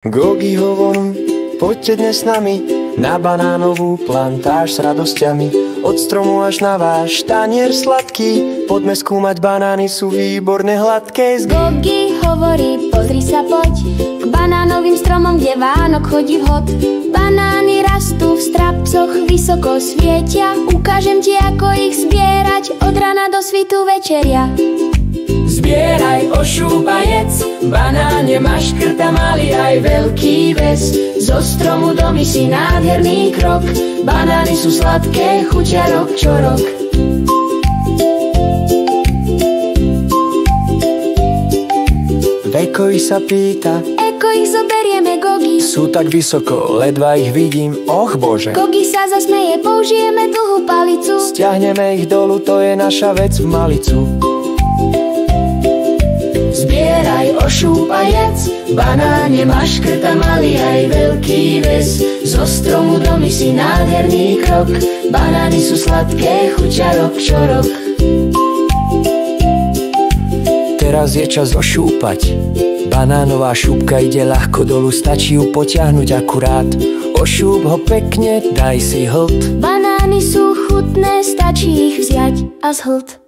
Gogi hovorú, poďte dnes s nami na banánovú plantáž s radosťami. Od stromu až na váš tanier sladký, poďme skúmať, banány sú výborne hladké. Gogi hovorí, pozri sa, poď k banánovým stromom, kde Vánok chodí vhod. Banány rastú v strapcoch, vysoko svietia. Ukážem ti, ako ich zbierať, od rana do svitu večeria. Zbieraj, ošúpajec, banáne máš škrta malý aj veľký ves. Zo stromu do misy nádherný krok, banány sú sladké, chutia rok čo rok. Veko ich sa pýta, Eko ich zoberieme, Gogi. sú tak vysoko, ledva ich vidím, och bože. Gogi sa zasmeje, použijeme dlhú palicu. Stiahneme ich dolu, to je naša vec v malicu. Zbieraj, ošúpajec, banáne máš škrta malý aj veľký ves. Zo stromu do misy nádherný krok, banány sú sladké, chutia rok čo rok. Teraz je čas ošúpať, banánová šúpka ide ľahko dolu, stačí ju potiahnuť akurát. Ošúp ho pekne, daj si hlt. Banány sú chutné, stačí ich vziať a zhlt.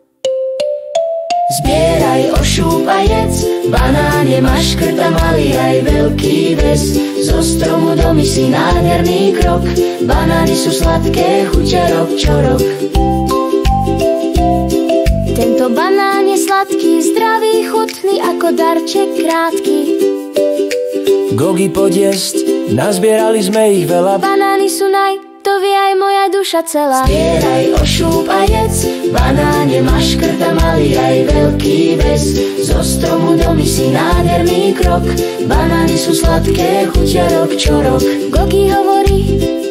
Zbieraj, ošúpajec, banáne máš škrta malý aj veľký ves. Zo stromu do misy nádherný krok, banány sú sladké, chutia rok čo rok. Tento banán je sladký, zdravý, chutný, ako darček krátky. Gogi podjesť, nazbierali sme ich veľa. Banány sú to vie aj moja duša celá. Zbieraj, ošúpajec, banáne máš škrta malý aj veľký ves. Zo stromu do misy nádherný krok, banány sú sladké, chutia rok čo rok. Gogi hovorí,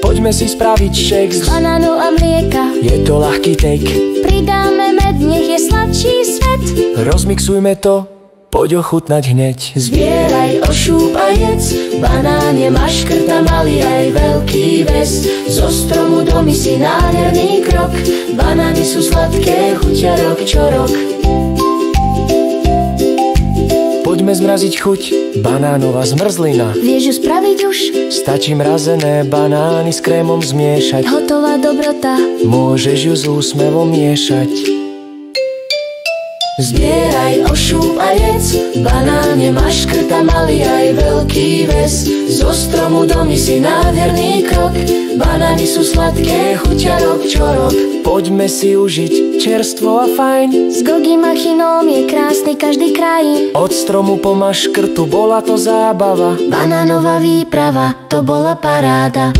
Poďme si spraviť šek z banánov a mlieka. Je to ľahký tek, Pridáme med, nech je sladší svet. rozmixujme to, poď ochutnať hneď. Zbieraj, ošúpajec, banáne máš škrta malý aj veľký ves. Zo stromu do misy nádherný krok, banány sú sladké, chutia rok čo rok. Poďme zmraziť chuť, banánová zmrzlina. Vieš ju spraviť už? Stačí mrazené banány s krémom zmiešať. Hotová dobrota. Môžeš ju s úsmevom miešať. Zbieraj, ošúpajec, banáne máš škrta malý aj veľký ves. Zo stromu do misy nádherný krok, banány sú sladké, chutia rok čo rok. Poďme si užiť čerstvo a fajn. S Gogim a Chinom je krásny každý krajín. Od stromu po maškrtu bola to zábava. Banánová výprava, to bola paráda.